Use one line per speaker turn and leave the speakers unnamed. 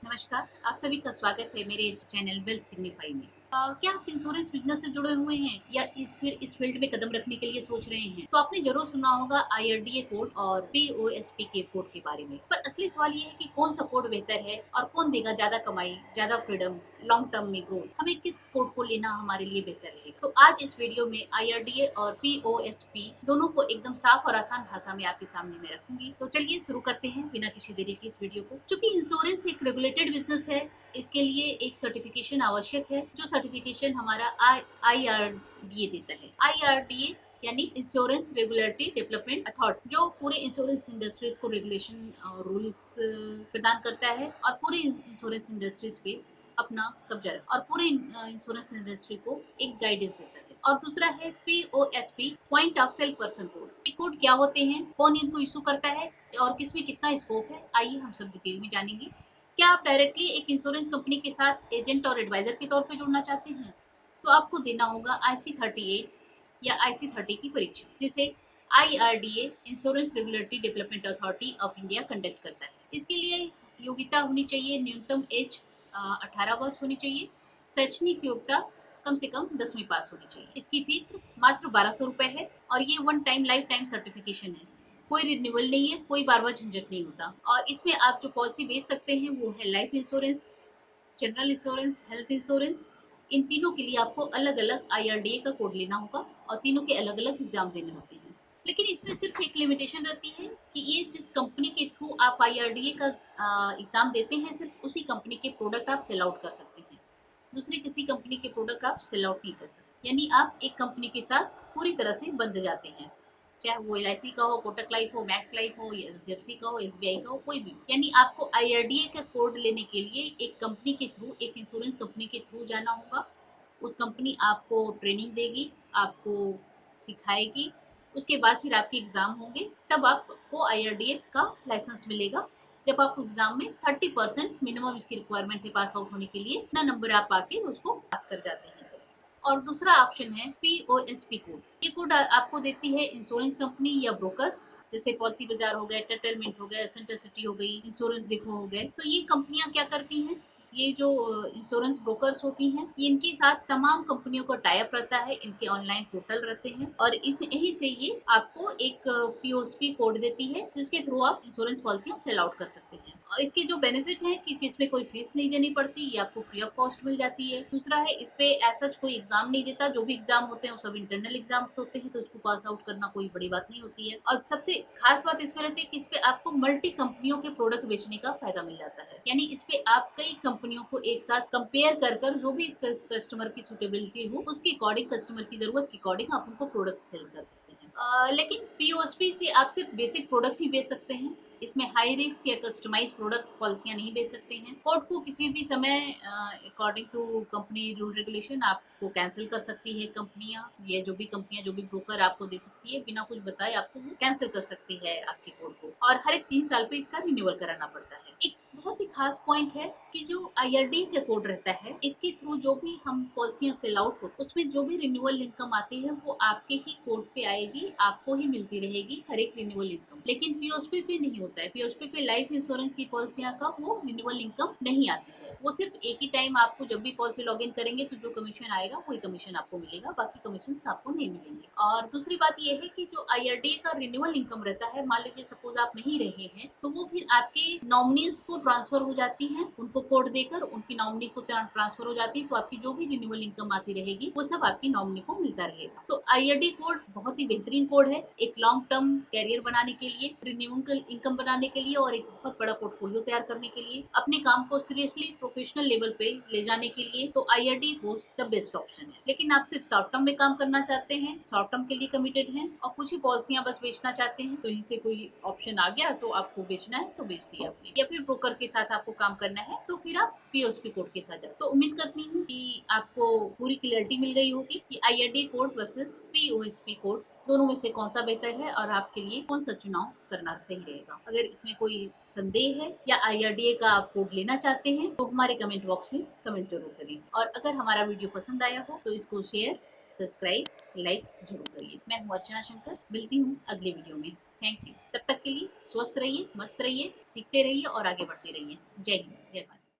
नमस्कार, आप सभी का स्वागत है मेरे चैनल वेल्थ सिग्निफाई में। क्या आप इंश्योरेंस बिजनेस से जुड़े हुए हैं या फिर इस फील्ड में कदम रखने के लिए सोच रहे हैं? तो आपने जरूर सुना होगा IRDA कोड और POSP के कोड के बारे में। पर असली सवाल ये है कि कौन सा कोड बेहतर है और कौन देगा ज्यादा कमाई, ज्यादा फ्रीडम, लॉन्ग टर्म में ग्रोथ। हमें किस कोड को लेना हमारे लिए बेहतर है। तो आज इस वीडियो में IRDA और POSP दोनों को एकदम साफ और आसान भाषा में आपके सामने मैं रखूंगी। तो चलिए शुरू करते हैं बिना किसी देरी के इस वीडियो को। चूंकि इंश्योरेंस एक रेगुलेटेड बिजनेस है, इसके लिए एक सर्टिफिकेशन आवश्यक है, जो सर्टिफिकेशन हमारा IRDA देता है। IRDA यानी इंश्योरेंस रेगुलेटरी डेवलपमेंट अथॉरिटी, जो पूरे इंश्योरेंस इंडस्ट्रीज को रेगुलेशन और रूल्स प्रदान करता है और पूरे इंश्योरेंस इंडस्ट्रीज पे अपना कब्जा रखता है और पूरे इंश्योरेंस इंडस्ट्री को एक गाइडेंस देता है। और दूसरा है POSP, point of cell person code. ये कोड क्या होते हैं, कौन इनको इशू करता है और किसमें कितना स्कोप है, आइए हम सब डिटेल में जानेंगे। क्या आप डायरेक्टली एक इंश्योरेंस कंपनी के साथ एजेंट और एडवाइजर के तौर पर जुड़ना चाहते हैं? तो आपको देना होगा IC38 या IC30 की परीक्षा, जिसे IRDA insurance regulatory development authority of India conduct करता है। इसके लिए योग्यता होनी चाहिए, न्यूनतम एज 18 वर्ष होनी चाहिए। शैक्षणिक योग्यता कम से कम 10वीं पास होनी चाहिए। इसकी फीस मात्र 1200 रुपए है और ये one time life time certification है। कोई रिन्यूअल नहीं है, कोई बार बार झंझट नहीं होता। और इसमें आप जो पॉलिसी बेच सकते हैं वो है life insurance, general insurance, health insurance. इन तीनों के लिए आपको अलग अलग IRDA का कोड लेना होगा और तीनों के अलग अलग एग्जाम देने होते हैं। लेकिन इसमें सिर्फ एक लिमिटेशन रहती है कि ये जिस कंपनी के थ्रू आप IRDA का एग्जाम देते हैं, सिर्फ उसी कंपनी के प्रोडक्ट आप सेल आउट कर सकते हैं। दूसरी किसी कंपनी के प्रोडक्ट आप सेल आउट नहीं कर सकते। यानी आप एक कंपनी के साथ पूरी तरह से बंध जाते हैं, चाहे वो LIC का हो, कोटक लाइफ हो, मैक्स लाइफ हो, HDFC का हो, SBI का हो, कोई भी। यानी आपको IRDA का कोड लेने के लिए एक कंपनी के थ्रू, एक इंश्योरेंस कंपनी के थ्रू जाना होगा। उस कंपनी आपको ट्रेनिंग देगी, आपको सिखाएगी, उसके बाद फिर आपके एग्जाम होंगे, तब आपको IRDA का लाइसेंस मिलेगा। जब आप एग्जाम में 30% मिनिमम इसकी रिक्वायरमेंट है पास आउट होने के लिए, इतना नंबर आप आके उसको पास कर जाते हैं। और दूसरा ऑप्शन है POSP कोड। ये कोड आपको देती है इंश्योरेंस कंपनी या ब्रोकर्स, जैसे पॉलिसी बाजार हो गए, टेटलमेंट हो गए, सेंटर सिटी हो गई, इंश्योरेंस देखो हो गए। तो ये कंपनियां क्या करती हैं, ये जो इंश्योरेंस ब्रोकर्स होती हैं, इनके साथ तमाम कंपनियों का टाई अप रहता है, इनके ऑनलाइन पोर्टल रहते हैं और यही से ये आपको एक POSP कोड देती है, जिसके थ्रू आप इंश्योरेंस पॉलिसी सेल आउट कर सकते हैं। और इसके जो बेनिफिट है कि इसमें कोई फीस नहीं देनी पड़ती, ये आपको फ्री ऑफ कॉस्ट मिल जाती है। दूसरा है, इस पे ऐसा कोई एग्जाम नहीं देता, जो भी एग्जाम होते हैं वो सब इंटरनल एग्जाम्स होते हैं, तो उसको पास आउट करना कोई बड़ी बात नहीं होती है। और सबसे खास बात इसमें रहती है कि इस पे आपको मल्टी कंपनियों के प्रोडक्ट बेचने का फायदा मिल जाता है। यानी इस पे आप कई कंपनियों को एक साथ कंपेयर कर जो भी कस्टमर की सुटेबिलिटी हो, उसके अकॉर्डिंग, कस्टमर की जरूरत के अकॉर्डिंग आप उनको प्रोडक्ट सेल कर सकते हैं। लेकिन POSP से आप सिर्फ बेसिक प्रोडक्ट ही बेच सकते हैं, इसमें हाई रिस्क या कस्टमाइज प्रोडक्ट पॉलिसियां नहीं बेच सकते हैं। कोड को किसी भी समय according to company rule regulation आपको कैंसिल कर सकती है कंपनियां, ये जो भी कंपनियां, जो भी ब्रोकर आपको दे सकती है, बिना कुछ बताए आपको वो कैंसिल कर सकती है आपके कोड को। और हर एक 3 साल पे इसका रिन्यूअल कराना पड़ता है। एक बहुत ही खास पॉइंट है कि जो IRDA का कोड रहता है, इसके थ्रू जो भी हम पॉलिसियां सेल आउट हो, उसमें जो भी रिन्यूअल इनकम आती है वो आपके ही कोड पे आएगी, आपको ही मिलती रहेगी हर एक रिन्यूअल इनकम। लेकिन POSP पे नहीं होता है। POSP पे लाइफ इंश्योरेंस की पॉलिसियां का वो रिन्यूअल इनकम नहीं आती है। वो सिर्फ एक ही टाइम आपको जब भी पॉलिसी लॉग इन करेंगे तो जो कमीशन आएगा वही कमीशन आपको मिलेगा, बाकी कमीशन आपको नहीं मिलेंगे। और दूसरी बात यह है कि जो IRDA का रिन्यूअल इनकम रहता है, मान लीजिए सपोज आप नहीं रहे हैं, तो वो फिर आपके नॉमिनीज को ट्रांसफर हो जाती है, उनको कोड देकर उनकी नॉमिनी को ट्रांसफर हो जाती है, तो आपकी जो भी रिन्यूअल इनकम आती रहेगी वो सब आपकी नॉमिनी को मिलता रहेगा। तो IRDA कोड बहुत ही बेहतरीन कोड है, एक लॉन्ग टर्म कैरियर बनाने के लिए, रिन्यूअल इनकम बनाने के लिए और एक बहुत बड़ा पोर्टफोलियो तैयार करने के लिए, अपने काम को सीरियसली प्रोफेशनल लेवल पे ले जाने के लिए, तो IRDA code the best option है। लेकिन आप सिर्फ शॉर्ट टर्म में काम करना चाहते हैं, शॉर्ट टर्म के लिए कमिटेड हैं और कुछ ही पॉलिसियां बस बेचना चाहते हैं, तो इनसे कोई ऑप्शन आ गया तो आपको बेचना है तो बेच दिया आपने, या फिर ब्रोकर के साथ आपको काम करना है तो फिर आप POSP कोड के साथ जाओ। तो उम्मीद करती हूँ कि आपको पूरी क्लियरिटी मिल गई होगी कि IRDA code versus POSP code दोनों में से कौन सा बेहतर है और आपके लिए कौन सा चुनाव करना सही रहेगा। अगर इसमें कोई संदेह है या IRDA का आप कोड लेना चाहते हैं तो हमारे कमेंट बॉक्स में कमेंट जरूर करें। और अगर हमारा वीडियो पसंद आया हो तो इसको शेयर, सब्सक्राइब, लाइक जरूर करिए। मैं हूँ अर्चना शंकर, मिलती हूँ अगले वीडियो में। Thank you. तब तक के लिए स्वस्थ रहिए, मस्त रहिए, सीखते रहिए और आगे बढ़ते रहिए। जय हिंद, जय भारत।